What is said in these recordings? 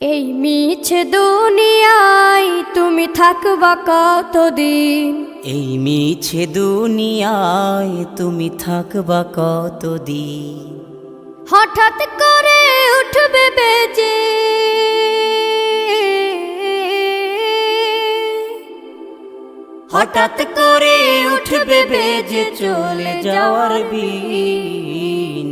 এই মিছে দুনিয়ায় তুমি থাকবা কতদিন? এই মিছে দুনিয়ায় তুমি থাকবা কতদিন? হঠাৎ করে উঠবে বেজে হঠাৎ করে উঠবে বেজে চলে যাওয়ার বিন।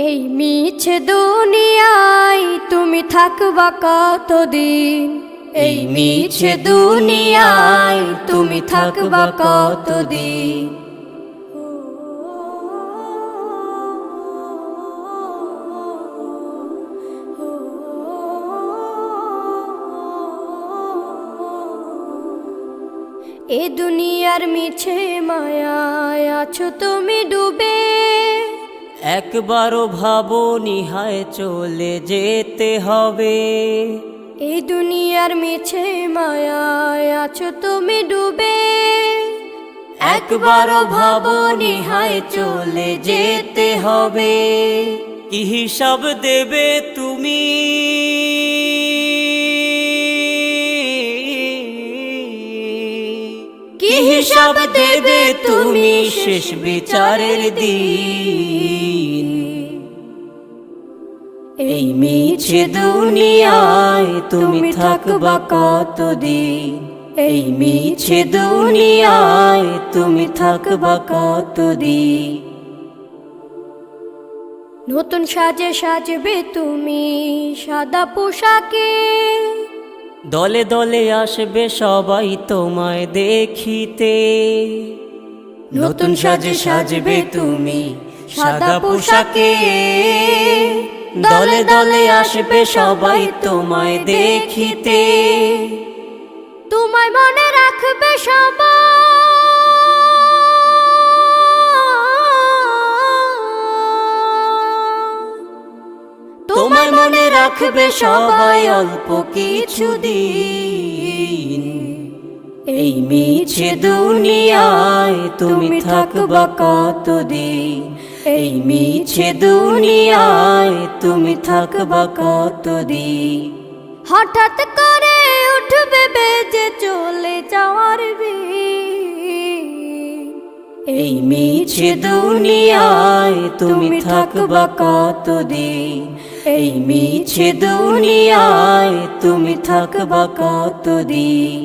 এই মিছে দুনিয়ায় তুমি থাকবা কতদিন? এই মিছে দুনিয়ায় তুমি থাকবা কতদিন? এ দুনিয়ার মিছে মায়ায় আছো তুমি ডুবে, একবারও ভাবনি হায় চলে যেতে হবে। এই দুনিয়ার মিছে মায়ায় আছো তুমি ডুবে, একবারও ভাবনি হায় চলে যেতে হবে। কি হিসাব দেবে তুমি? কি হিসাব দেবে তুমি শেষ বিচারের দিন? এই মিছে দুনিয়ায় তুমি থাকবা কতদিন? এই মিছে দুনিয়ায় তুমি থাকবা কতদিন? নতুন সাজে সাজবে তুমি সাদা পোশাকে, দলে দলে আসবে সবাই তোমায় দেখিতে। নতুন সাজে সাজবে তুমি সাদা পোশাকে, দলে দলে আসবে সবাই তোমায় দেখিতে। তোমায় মনে রাখবে সবাই, তোমায় মনে রাখবে সবাই অল্প কিছুদিন। এই মিছে দুনিয়ায় তুমি থাকবা কতদিন? এই মিছে দুনিয়ায় তুমি থাকবা কতদিন? হঠাৎ করে উঠবে বেজে চলে যাওয়ার বিন। এই মিছে দুনিয়ায় তুমি থাকবা কতদিন? এই মিছে দুনিয়ায় তুমি থাকবা কতদিন?